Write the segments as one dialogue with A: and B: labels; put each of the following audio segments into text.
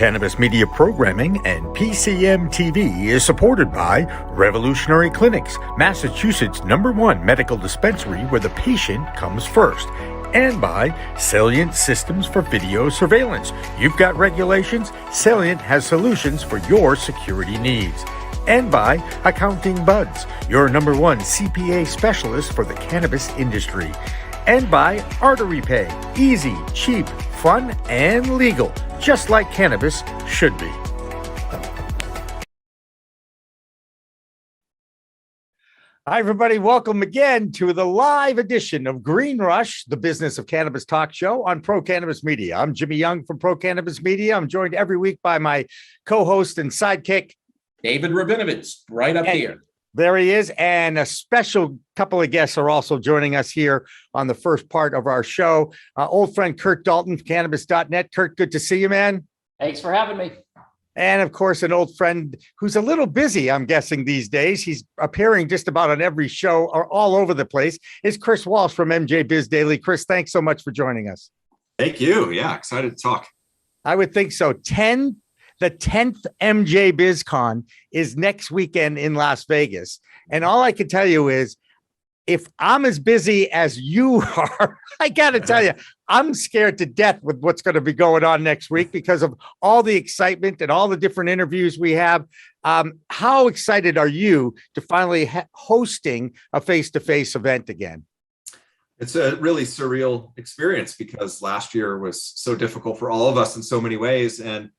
A: Cannabis Media Programming and PCM TV is supported by Revolutionary Clinics, Massachusetts' #1 medical dispensary where the patient comes first, and by Salient Systems for Video Surveillance. You've got regulations, Salient has solutions for your security needs. And by Accounting Buds, your #1 CPA specialist for the cannabis industry. And by Artery Pay, easy, cheap, fun, and legal, just like cannabis should be. Hi, everybody. Welcome again to the live edition of Green Rush, the business of cannabis talk show on Pro Cannabis Media. I'm Jimmy Young from Pro Cannabis Media. I'm joined every week by my co-host and sidekick,
B: David Rabinovitz, right up here.
A: There he is. And a special couple of guests are also joining us here on the first part of our show. Old friend Curt Dalton, cannabis.net. Curt, good to see you, man.
C: Thanks for having me.
A: And of course, an old friend who's a little busy, I'm guessing, these days. He's appearing just about on every show or all over the place. Is Chris Walsh from MJBiz Daily. Chris, thanks so much for joining us.
D: Thank you. Yeah, excited to talk.
A: I would think so. The 10th MJBiz Con is next weekend in Las Vegas. And all I can tell you is, if I'm as busy as you are, I got to tell you, I'm scared to death with what's going to be going on next week because of all the excitement and all the different interviews we have. How excited are you to finally hosting a face-to-face event again?
D: It's a really surreal experience because last year was so difficult for all of us in so many ways. And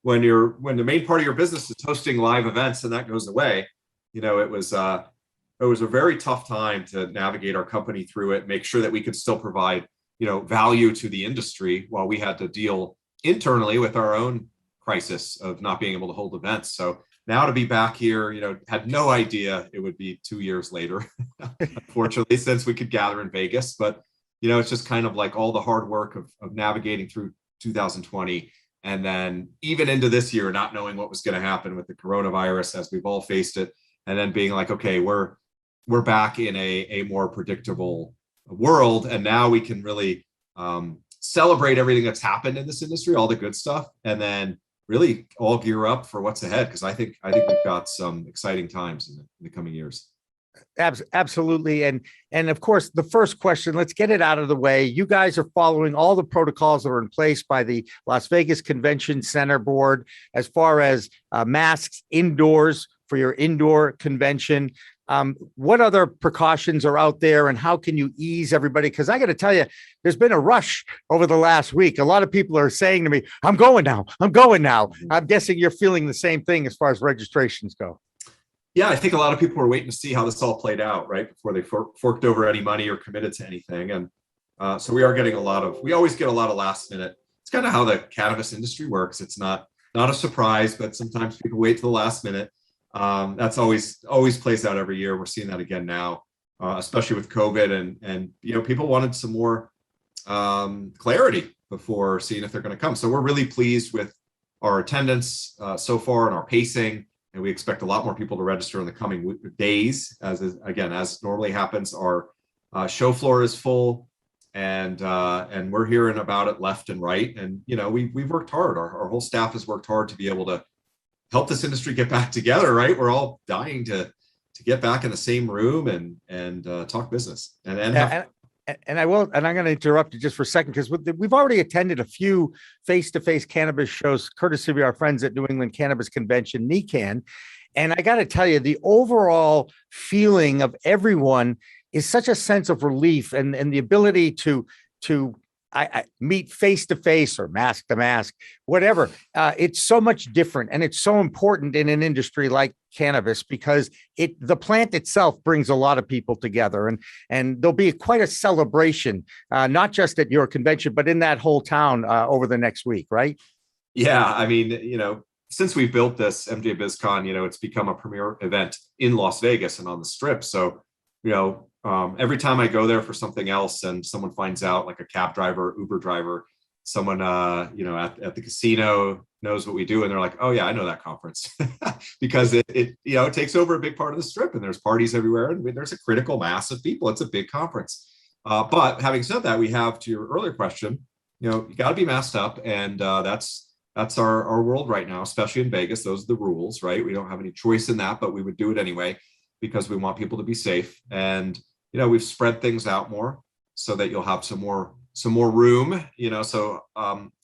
D: when the main part of your business is hosting live events and that goes away, it was a very tough time to navigate our company through it, make sure that we could still provide, value to the industry while we had to deal internally with our own crisis of not being able to hold events. So now to be back here, had no idea it would be 2 years later, unfortunately, since we could gather in Vegas. But, it's just kind of like all the hard work of navigating through 2020. And then even into this year, not knowing what was going to happen with the coronavirus as we've all faced it. And then being like, okay, we're back in a more predictable world. And now we can really celebrate everything that's happened in this industry, all the good stuff, and then really all gear up for what's ahead. Because I think we've got some exciting times in the coming years.
A: Absolutely. And of course, the first question, let's get it out of the way. You guys are following all the protocols that are in place by the Las Vegas Convention Center Board, as far as masks indoors for your indoor convention. What other precautions are out there and how can you ease everybody? Because I got to tell you, there's been a rush over the last week. A lot of people are saying to me, I'm going now. I'm guessing you're feeling the same thing as far as registrations go.
D: Yeah, I think a lot of people were waiting to see how this all played out, right, before they forked over any money or committed to anything. And so we are getting we always get a lot of last minute. It's kind of how the cannabis industry works. It's not a surprise, but sometimes people wait to the last minute. That's always plays out every year. We're seeing that again now, especially with COVID and people wanted some more clarity before seeing if they're going to come. So we're really pleased with our attendance so far and our pacing. And we expect a lot more people to register in the coming days. As normally happens, our show floor is full, and we're hearing about it left and right. And we've worked hard. Our whole staff has worked hard to be able to help this industry get back together. Right, we're all dying to get back in the same room and talk business.
A: And I'm going to interrupt you just for a second because we've already attended a few face-to-face cannabis shows, courtesy of our friends at New England Cannabis Convention, NECAN. And I got to tell you, the overall feeling of everyone is such a sense of relief and the ability to meet face-to-face or mask to mask, whatever. It's so much different. And it's so important in an industry like cannabis because the plant itself brings a lot of people together and there'll be quite a celebration, not just at your convention, but in that whole town over the next week, right?
D: Yeah. I mean, since we built this MJBiz Con, it's become a premier event in Las Vegas and on the Strip. So, every time I go there for something else and someone finds out, like a cab driver, Uber driver, someone, at the casino knows what we do. And they're like, oh yeah, I know that conference because it takes over a big part of the Strip and there's parties everywhere. And there's a critical mass of people. It's a big conference. But having said that, we have, to your earlier question, you got to be masked up. And that's that's our world right now, especially in Vegas. Those are the rules, right? We don't have any choice in that, but we would do it anyway because we want people to be safe. And, we've spread things out more so that you'll have some more room, so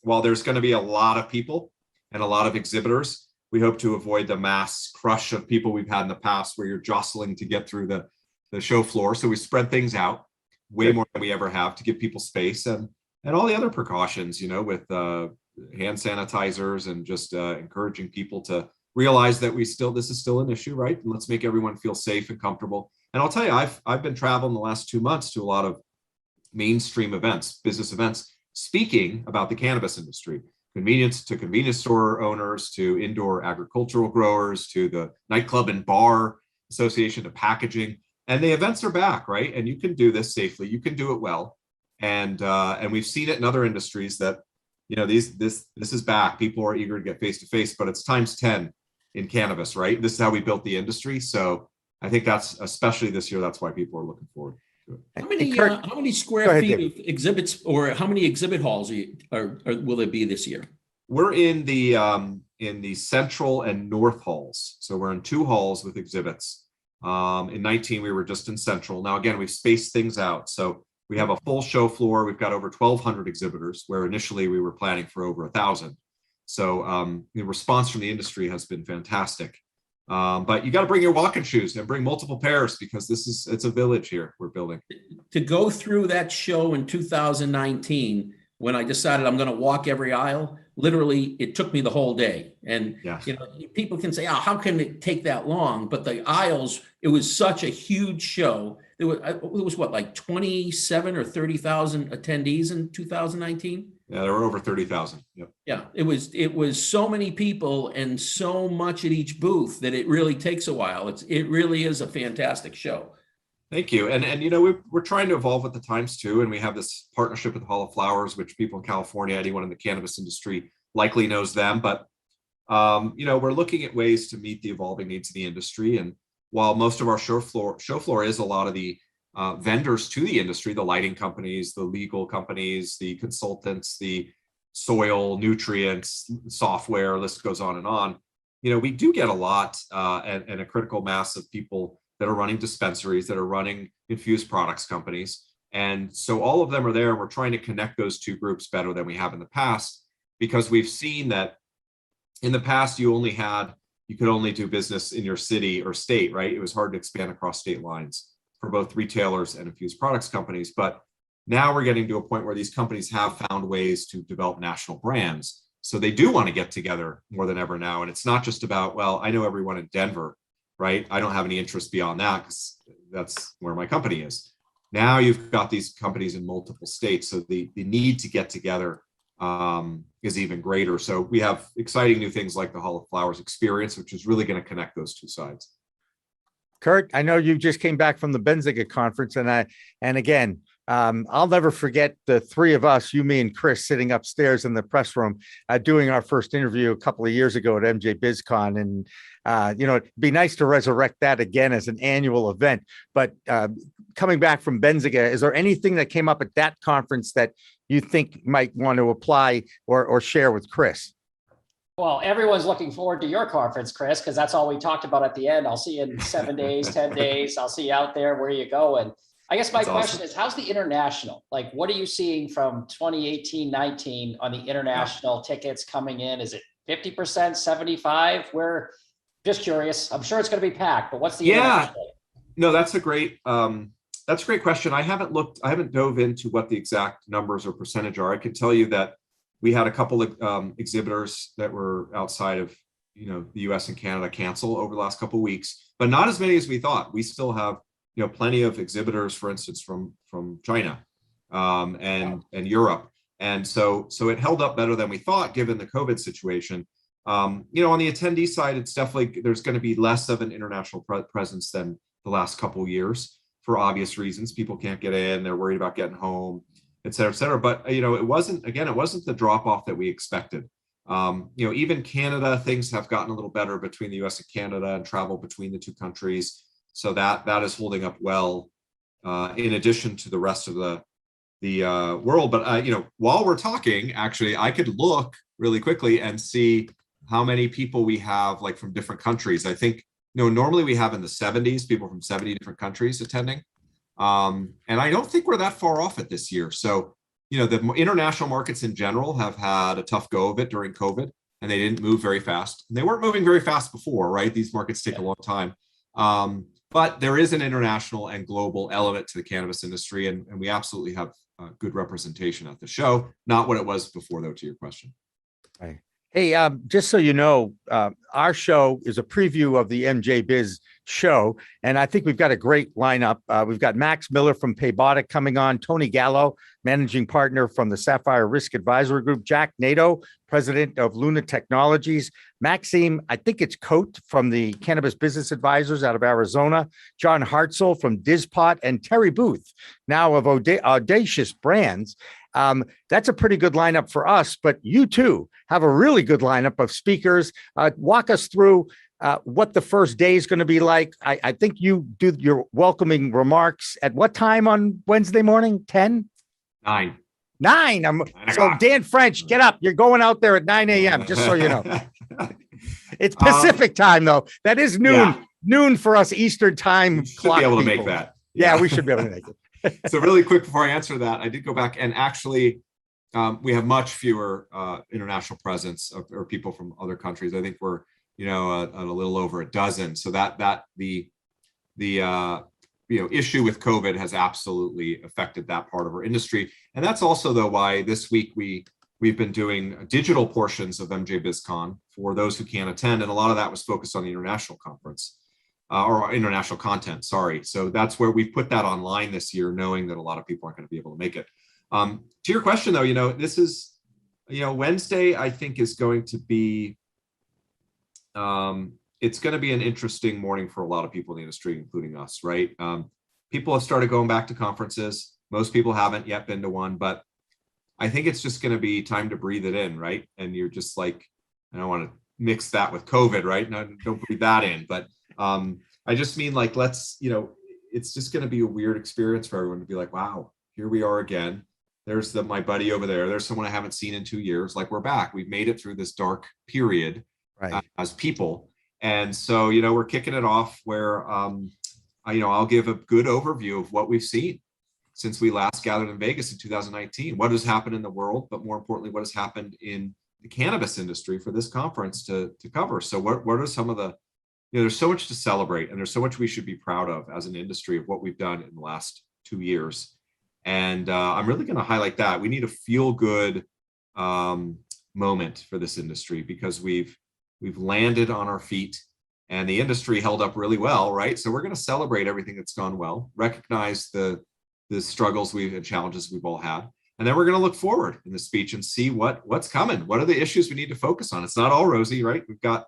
D: while there's going to be a lot of people and a lot of exhibitors, we hope to avoid the mass crush of people we've had in the past where you're jostling to get through the show floor. So we spread things out way more than we ever have to give people space and all the other precautions, with hand sanitizers and just encouraging people to realize that this is still an issue, right? And let's make everyone feel safe and comfortable. And I'll tell you, I've been traveling the last 2 months to a lot of mainstream events, business events, speaking about the cannabis industry, convenience store owners, to indoor agricultural growers, to the nightclub and bar association, to packaging. And the events are back, right? And you can do this safely. You can do it well. And we've seen it in other industries that, this is back. People are eager to get face to face, but it's times 10 in cannabis, right? This is how we built the industry. So I think that's, especially this year, that's why people are looking forward to it.
B: How many square feet of exhibits, or how many exhibit halls will there be this year?
D: We're in the central and north halls. So we're in 2 halls with exhibits. In 19, we were just in central. Now, again, we've spaced things out. So we have a full show floor. We've got over 1,200 exhibitors, where initially we were planning for over 1,000. So the response from the industry has been fantastic. But you got to bring your walking shoes and bring multiple pairs, because it's a village here we're building.
B: To go through that show in 2019, when I decided I'm going to walk every aisle, literally it took me the whole day. And people can say, how can it take that long? But the aisles, it was such a huge show. It was what, like 27 or 30,000 attendees in 2019?
D: Yeah, there were over 30,000. Yep.
B: Yeah, it was so many people and so much at each booth that it really takes a while. It really is a fantastic show.
D: Thank you. And we're trying to evolve with the times too. And we have this partnership with Hall of Flowers, which people in California, anyone in the cannabis industry likely knows them. But we're looking at ways to meet the evolving needs of the industry. And while most of our show floor is a lot of the vendors to the industry, the lighting companies, the legal companies, the consultants, the soil, nutrients, software, list goes on and on. We do get a lot and a critical mass of people that are running dispensaries, that are running infused products companies. And so all of them are there. And we're trying to connect those 2 groups better than we have in the past, because we've seen that in the past, you could only do business in your city or state, right? It was hard to expand across state lines for both retailers and infused products companies. But now we're getting to a point where these companies have found ways to develop national brands. So they do want to get together more than ever now. And it's not just about, well, I know everyone in Denver, right? I don't have any interest beyond that because that's where my company is. Now you've got these companies in multiple states. So the need to get together is even greater. So we have exciting new things like the Hall of Flowers experience, which is really going to connect those 2 sides.
A: Curt, I know you just came back from the Benzinga conference, and again, I'll never forget the 3 of us, you, me, and Chris, sitting upstairs in the press room doing our first interview a couple of years ago at MJBiz Con. And it'd be nice to resurrect that again as an annual event. But coming back from Benzinga, is there anything that came up at that conference that you think might want to apply or share with Chris?
C: Well, everyone's looking forward to your conference, Chris, because that's all we talked about at the end. I'll see you in 7 days, 10 days. I'll see you out there where you go. And I guess my question is, how's the international? Like, what are you seeing from 2018, 19 on the international tickets coming in? Is it 50%, 75? We're just curious. I'm sure it's going to be packed, but what's the international?
D: No, that's a great question. I haven't dove into what the exact numbers or percentage are. I can tell you that we had a couple of exhibitors that were outside of the US and Canada cancel over the last couple of weeks, but not as many as we thought. We still have plenty of exhibitors, for instance, from China and Europe, and so it held up better than we thought given the COVID situation. On the attendee side, it's definitely there's going to be less of an international presence than the last couple of years for obvious reasons. People can't get in; they're worried about getting home, et cetera, et cetera. But, it wasn't the drop off that we expected. Even Canada, things have gotten a little better between the US and Canada and travel between the 2 countries. So that is holding up well, in addition to the rest of the world. But while we're talking, actually, I could look really quickly and see how many people we have, like, from different countries. I think, normally we have in the 70s, people from 70 different countries attending. And I don't think we're that far off it this year. So, the international markets in general have had a tough go of it during COVID, and they didn't move very fast. And they weren't moving very fast before, right? These markets take a long time. But there is an international and global element to the cannabis industry, and we absolutely have good representation at the show. Not what it was before, though, to your question.
A: Right. Hey, just so you know, our show is a preview of the MJBiz show, and I think we've got a great lineup. We've got Max Miller from Paybotic coming on, Tony Gallo, managing partner from the Sapphire Risk Advisory Group, Jack Nato, president of Luna Technologies, Maxime, I think it's Cote from the Cannabis Business Advisors out of Arizona, John Hartzell from Dizpot, and Terry Booth, now of Audacious Brands. That's a pretty good lineup for us, but you too have a really good lineup of speakers. Walk us through what the first day is going to be like. I think you do your welcoming remarks at what time on Wednesday morning? 10?
D: 9.
A: 9. So Dan French, get up. You're going out there at 9 a.m., just so you know. It's Pacific time, though. That is noon. Yeah. Noon for us Eastern time.
D: Should be able to make that.
A: Yeah, we should be able to make it.
D: So really quick before I answer that, I did go back and actually we have much fewer international presence or people from other countries. I think we're a little over a dozen. So that the issue with COVID has absolutely affected that part of our industry. And that's also, though, why this week we've been doing digital portions of MJBiz Con for those who can't attend, and a lot of that was focused on the international conference. Or international content, sorry. So that's where we've put that online this year, knowing that a lot of people aren't going to be able to make it. To your question, though, this is, Wednesday, I think, is going to be, it's going to be an interesting morning for a lot of people in the industry, including us, right? People have started going back to conferences. Most people haven't yet been to one, but I think it's just going to be time to breathe it in, right? And you're just like, I don't want to mix that with COVID, right? No, don't breathe that in, but I just mean, like, let's, it's just going to be a weird experience for everyone to be like, wow, here we are again. There's my buddy over there. There's someone I haven't seen in 2 years. Like, we're back. We've made it through this dark period, right, as people. And so, we're kicking it off where, I'll give a good overview of what we've seen since we last gathered in Vegas in 2019. What has happened in the world, but more importantly, what has happened in the cannabis industry for this conference to cover. So what are some of the, there's so much to celebrate, and there's so much we should be proud of as an industry of what we've done in the last 2 years. And I'm really going to highlight that. We need a feel-good moment for this industry, because we've landed on our feet, and the industry held up really well, right? So we're going to celebrate everything that's gone well, recognize the struggles and challenges we've all had, and then we're going to look forward in the speech and see what's coming. What are the issues we need to focus on? It's not all rosy, right? We've got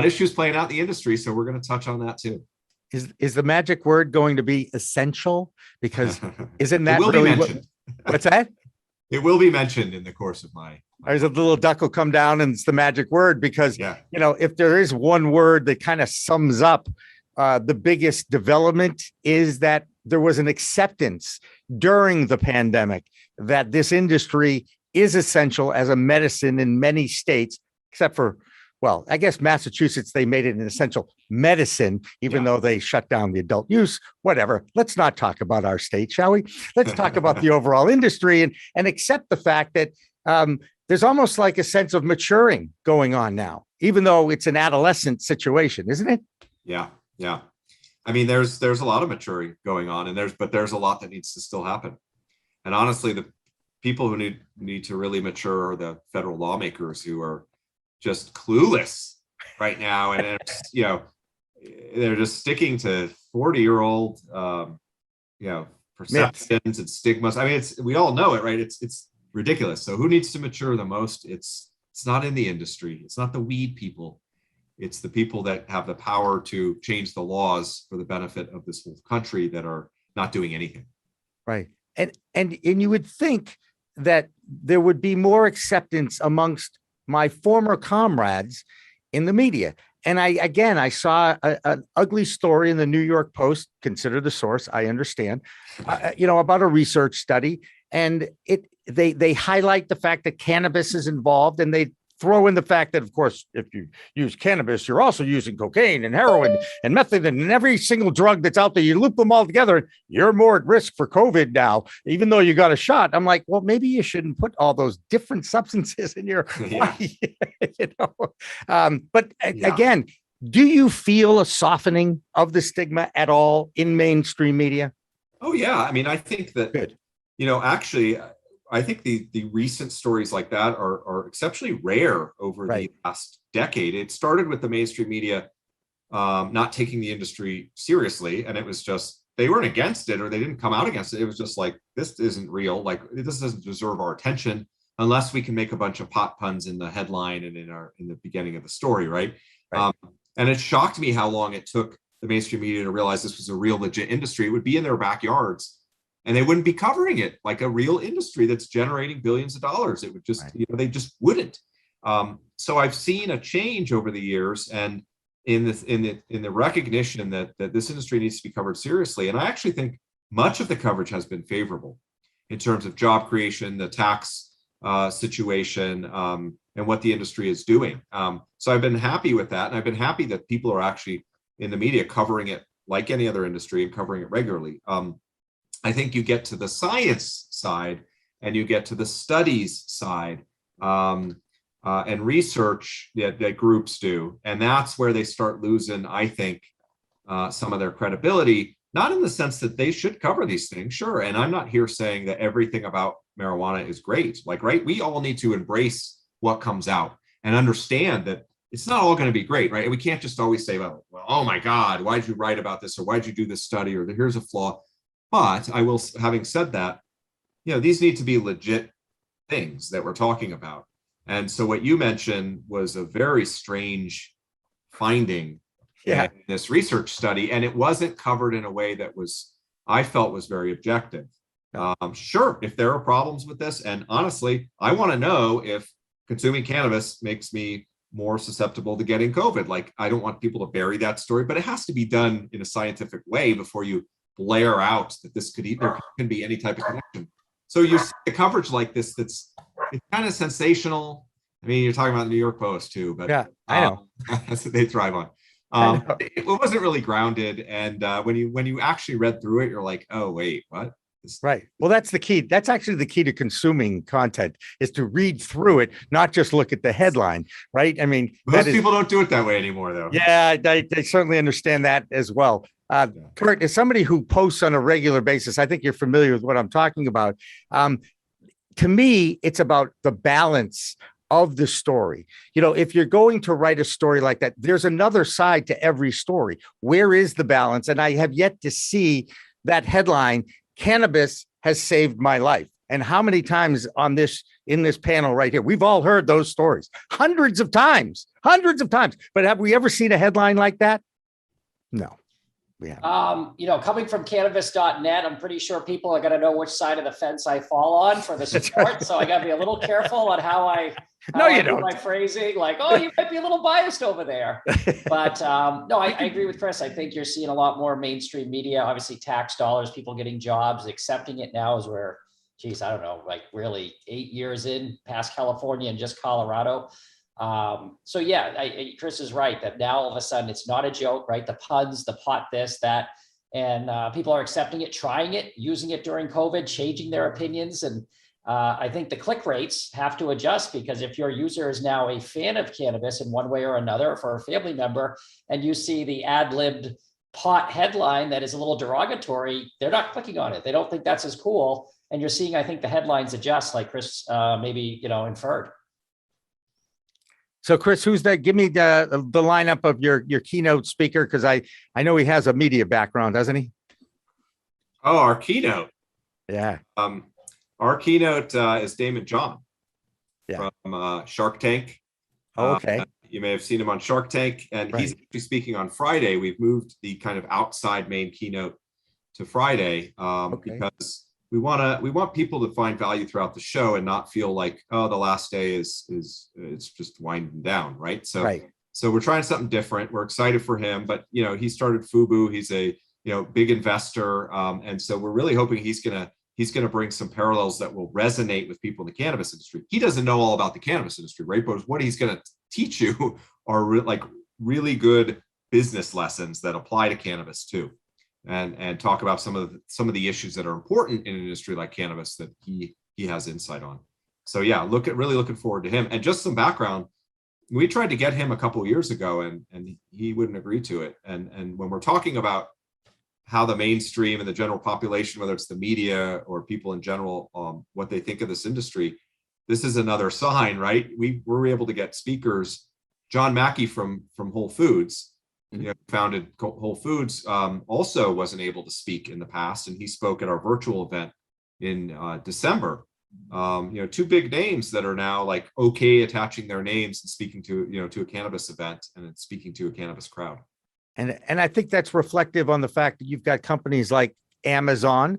D: issues playing out in the industry, so we're going to touch on that too.
A: Is the magic word going to be essential? Because isn't that
D: will
A: really
D: be mentioned?
A: What's that?
D: It will be mentioned in the course of my.
A: There's a little duck will come down, and it's the magic word, because if there is one word that kind of sums up the biggest development, is that there was an acceptance during the pandemic that this industry is essential as a medicine in many states, except for, well, I guess Massachusetts, they made it an essential medicine, even though they shut down the adult use, whatever. Let's not talk about our state, shall we? Let's talk about the overall industry and accept the fact that there's almost like a sense of maturing going on now, even though it's an adolescent situation, isn't it?
D: Yeah. I mean, there's a lot of maturing going on, and there's a lot that needs to still happen. And honestly, the people who need to really mature are the federal lawmakers, who are just clueless right now, and they're just sticking to 40-year-old perceptions and stigmas. I mean, we all know it, right? It's ridiculous. So who needs to mature the most? It's not in the industry. It's not the weed people. It's the people that have the power to change the laws for the benefit of this whole country that are not doing anything.
A: Right. And you would think that there would be more acceptance amongst my former comrades in the media. And I saw an ugly story in the New York Post, consider the source, I understand, about a research study. and they highlight the fact that cannabis is involved, and they throw in the fact that, of course, if you use cannabis, you're also using cocaine and heroin and methadone and every single drug that's out there. You loop them all together, you're more at risk for COVID now, even though you got a shot. I'm like, well, maybe you shouldn't put all those different substances in your body. Again, do you feel a softening of the stigma at all in mainstream media?
D: Oh, yeah. I mean, I think that,
A: Good.
D: Actually, I think the recent stories like that are exceptionally rare over the last decade. It started with the mainstream media not taking the industry seriously, and it was just, they weren't against it or they didn't come out against it. It was just like, this isn't real. Like, this doesn't deserve our attention unless we can make a bunch of pot puns in the headline and in the beginning of the story, right? And it shocked me how long it took the mainstream media to realize this was a real legit industry. It would be in their backyards, and they wouldn't be covering it like a real industry that's generating billions of dollars. It would just, they just wouldn't. So I've seen a change over the years, and in the recognition that this industry needs to be covered seriously. And I actually think much of the coverage has been favorable in terms of job creation, the tax situation, and what the industry is doing. So I've been happy with that, and I've been happy that people are actually in the media covering it like any other industry and covering it regularly. I think you get to the science side and you get to the studies side and research that groups do. And that's where they start losing, I think, some of their credibility, not in the sense that they should cover these things, sure. And I'm not here saying that everything about marijuana is great. Like, right, we all need to embrace what comes out and understand that it's not all going to be great, right? And we can't just always say, well, oh my God, why'd you write about this? Or why'd you do this study? Or here's a flaw. But I will, having said that, these need to be legit things that we're talking about. And so what you mentioned was a very strange finding in this research study. And it wasn't covered in a way that I felt was very objective. Sure, if there are problems with this, and honestly, I want to know if consuming cannabis makes me more susceptible to getting COVID. Like, I don't want people to bury that story, but it has to be done in a scientific way before you blare out that there can be any type of connection. So you see a coverage like this it's kind of sensational. I mean, you're talking about the New York Post too, but
A: I know
D: that's what they thrive on. It wasn't really grounded, and when you actually read through it, you're like, oh wait, what?
A: Right. Well, that's the key. That's actually the key to consuming content, is to read through it, not just look at the headline. Right. I mean,
D: most people don't do it that way anymore, though.
A: Yeah, I certainly understand that as well. Curt, as somebody who posts on a regular basis, I think you're familiar with what I'm talking about. To me, it's about the balance of the story. If you're going to write a story like that, there's another side to every story. Where is the balance? And I have yet to see that headline, "Cannabis has saved my life." And how many times in this panel right here, we've all heard those stories hundreds of times. But have we ever seen a headline like that? No.
C: Coming from cannabis.net, I'm pretty sure people are going to know which side of the fence I fall on for the support. So I got to be a little careful on how I do my phrasing. Like, oh, you might be a little biased over there. But no, I agree with Chris. I think you're seeing a lot more mainstream media, obviously tax dollars, people getting jobs, accepting it now, as we're, geez, I don't know, like really 8 years in past California and just Colorado. So yeah, Chris is right that now all of a sudden it's not a joke, right? The puns, the pot, this, that, and people are accepting it, trying it, using it during COVID, changing their opinions. And I think the click rates have to adjust, because if your user is now a fan of cannabis in one way or another for a family member, and you see the ad-libbed pot headline that is a little derogatory, they're not clicking on it. They don't think that's as cool. And you're seeing, I think, the headlines adjust, like Chris maybe, inferred.
A: So Chris, who's that? Give me the lineup of your keynote speaker, because I know he has a media background, doesn't he?
D: Oh, our keynote.
A: Yeah.
D: Our keynote is Damon John from Shark Tank.
A: Oh, okay.
D: You may have seen him on Shark Tank, and he's actually speaking on Friday. We've moved the kind of outside main keynote to Friday because we want people to find value throughout the show and not feel like, oh, the last day is it's just winding down, right? So we're trying something different. We're excited for him, but he started FUBU. He's a big investor, and so we're really hoping he's gonna he's going to bring some parallels that will resonate with people in the cannabis industry. He doesn't know all about the cannabis industry, right? But what he's going to teach you are really good business lessons that apply to cannabis too, and talk about some of the issues that are important in an industry like cannabis that he has insight on. So yeah, really looking forward to him. And just some background, we tried to get him a couple of years ago, and he wouldn't agree to it. And when we're talking about how the mainstream and the general population, whether it's the media or people in general, what they think of this industry, this is another sign, right? We were able to get speakers. John Mackey from Whole Foods, founded Whole Foods, also wasn't able to speak in the past, and he spoke at our virtual event in December. Two big names that are now like okay attaching their names and speaking to to a cannabis event and speaking to a cannabis crowd.
A: And I think that's reflective on the fact that you've got companies like Amazon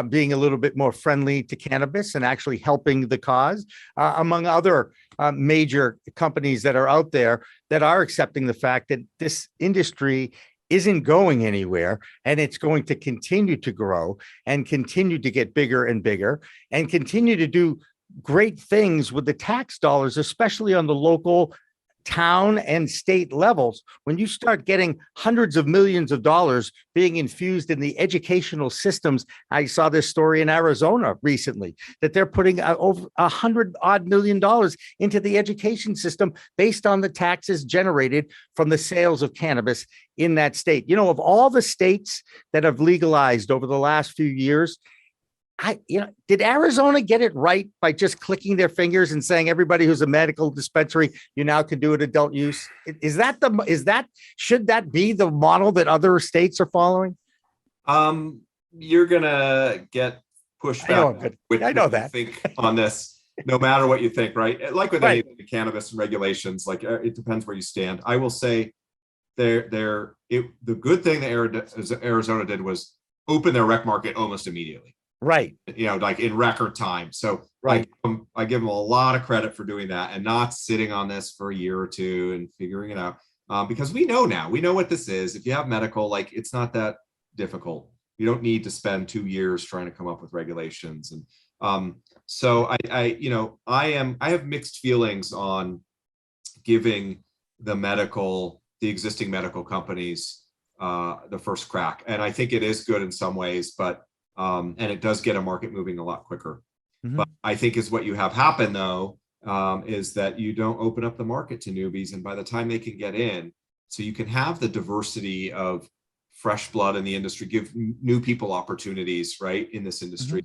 A: being a little bit more friendly to cannabis and actually helping the cause, among other major companies that are out there that are accepting the fact that this industry isn't going anywhere, and it's going to continue to grow and continue to get bigger and bigger and continue to do great things with the tax dollars, especially on the local, town and state levels. When you start getting hundreds of millions of dollars being infused in the educational systems, I saw this story in Arizona recently that they're putting over $100 million into the education system based on the taxes generated from the sales of cannabis in that state. Of all the states that have legalized over the last few years, did Arizona get it right by just clicking their fingers and saying everybody who's a medical dispensary, you now can do it adult use? Should that be the model that other states are following?
D: You're gonna get pushed back.
A: I know that.
D: Think on this, no matter what you think, right? Like with any cannabis and regulations, like it depends where you stand. I will say, the good thing that Arizona did was open their rec market almost immediately.
A: Right.
D: Like in record time. So
A: right.
D: I give them a lot of credit for doing that and not sitting on this for a year or two and figuring it out. Because we know what this is. If you have medical, it's not that difficult. You don't need to spend 2 years trying to come up with regulations. And so I have mixed feelings on giving the existing medical companies the first crack. And I think it is good in some ways, but and it does get a market moving a lot quicker. Mm-hmm. But I think is what you have happen though, is that you don't open up the market to newbies. And by the time they can get in, so you can have the diversity of fresh blood in the industry, give new people opportunities, right, in this industry,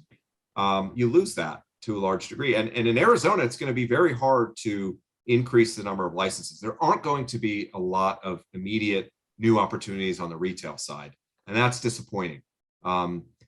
D: you lose that to a large degree. And in Arizona, it's going to be very hard to increase the number of licenses. There aren't going to be a lot of immediate new opportunities on the retail side. And that's disappointing.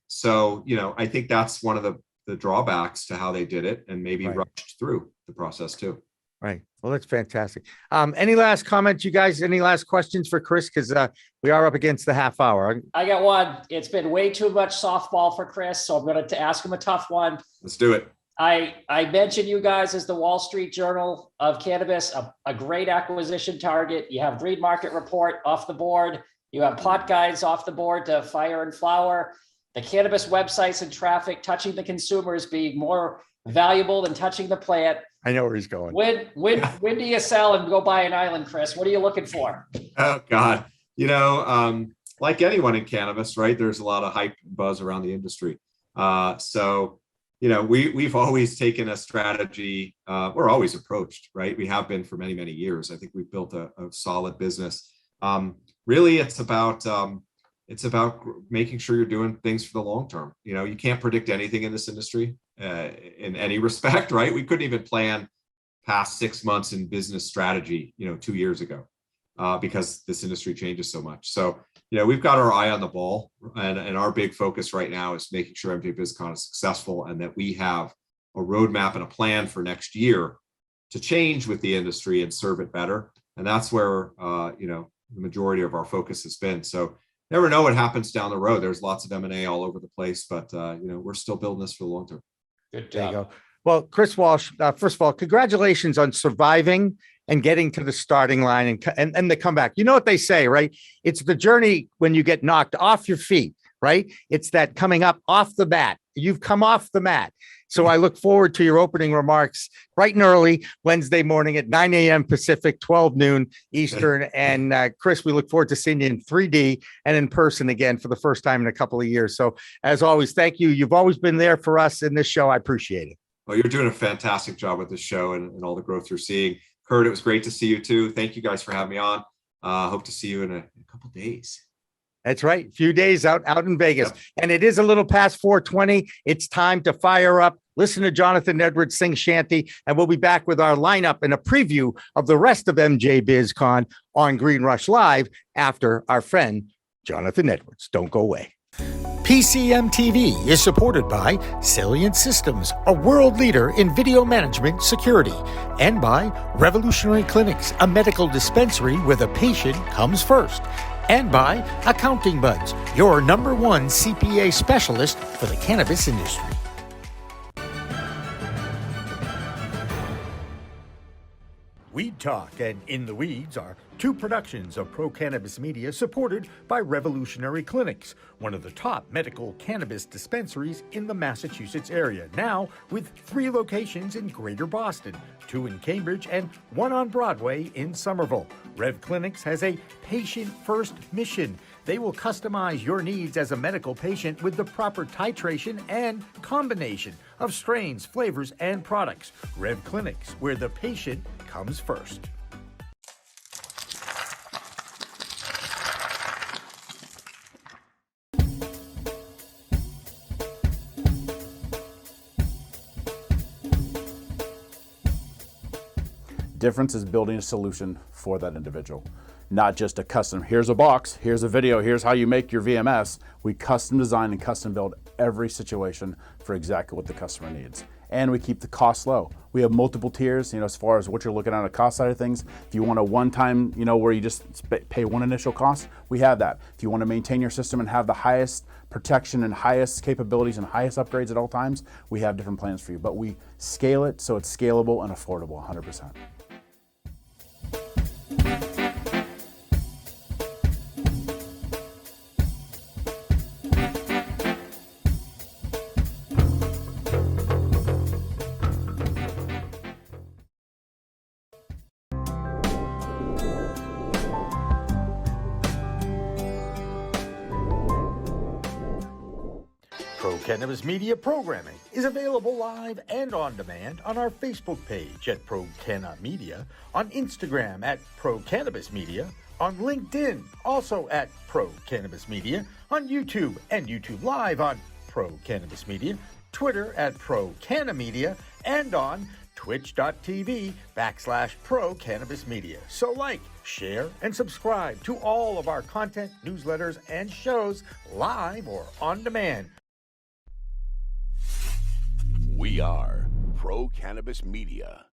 D: So, I think that's one of the drawbacks to how they did it and maybe rushed through the process too.
A: Right. Well, that's fantastic. Any last comments, you guys? Any last questions for Chris? Because we are up against the half hour.
C: I got one. It's been way too much softball for Chris, so I'm going to ask him a tough one.
D: Let's do it.
C: I mentioned you guys as the Wall Street Journal of cannabis, a great acquisition target. You have Green Market Report off the board. You have Pot Guides off the board to Fire and Flower. The cannabis websites and traffic touching the consumers being more valuable than touching the plant.
A: I know where he's going.
C: When do you sell and go buy an island, Chris? What are you looking for?
D: Oh God, like anyone in cannabis, right? There's a lot of hype and buzz around the industry. So we've always taken a strategy. We're always approached, right? We have been for many, many years. I think we've built a solid business. Really, it's about making sure you're doing things for the long term. You can't predict anything in this industry in any respect, right? We couldn't even plan past 6 months in business strategy, 2 years ago, because this industry changes so much. So, we've got our eye on the ball, and our big focus right now is making sure MJBiz Con is successful and that we have a roadmap and a plan for next year to change with the industry and serve it better. And that's where, the majority of our focus has been. So never know what happens down the road. There's lots of M&A all over the place, but we're still building this for the long term.
C: Good job.
A: There you go. Well, Chris Walsh, first of all, congratulations on surviving and getting to the starting line and the comeback. You know what they say, right? It's the journey when you get knocked off your feet, right? It's that coming up off the bat. You've come off the mat. So I look forward to your opening remarks bright and early Wednesday morning at 9 a.m. Pacific, 12 noon Eastern. And Chris, we look forward to seeing you in 3D and in person again for the first time in a couple of years. So as always, thank you. You've always been there for us in this show. I appreciate it.
D: Well, you're doing a fantastic job with this show and all the growth you're seeing. Curt, it was great to see you too. Thank you guys for having me on. Hope to see you in a couple days.
A: That's right. A few days out in Vegas.
D: Yep.
A: And it is a little past 4:20. It's time to fire up. Listen to Jonathan Edwards sing shanty. And we'll be back with our lineup and a preview of the rest of MJBiz Con on Green Rush Live after our friend Jonathan Edwards. Don't go away. PCM TV is supported by Salient Systems, a world leader in video management security, and by Revolutionary Clinics, a medical dispensary where the patient comes first, and by Accounting Buds, your #1 CPA specialist for the cannabis industry. Weed Talk and In the Weeds are two productions of Pro Cannabis Media supported by Revolutionary Clinics, one of the top medical cannabis dispensaries in the Massachusetts area, now with 3 locations in Greater Boston, 2 in Cambridge and 1 on Broadway in Somerville. Rev Clinics has a patient-first mission. They will customize your needs as a medical patient with the proper titration and combination of strains, flavors, and products. Rev Clinics, where the patient comes first.
E: Difference is building a solution for that individual. Not just a custom, here's a box, here's a video, here's how you make your VMS. We custom design and custom build every situation for exactly what the customer needs. And we keep the cost low. We have multiple tiers, as far as what you're looking at on the cost side of things. If you want a one-time, where you just pay one initial cost, we have that. If you want to maintain your system and have the highest protection and highest capabilities and highest upgrades at all times, we have different plans for you. But we scale it so it's scalable and affordable 100%.
A: Pro Cannabis Media programming is available live and on demand on our Facebook page at Pro Canna Media, on Instagram at Pro Cannabis Media, on LinkedIn also at Pro Cannabis Media, on YouTube and YouTube Live on Pro Cannabis Media, Twitter at Pro Canna Media, and on twitch.tv/Pro Cannabis Media. So like, share, and subscribe to all of our content, newsletters, and shows live or on demand.
F: We are Pro Cannabis Media.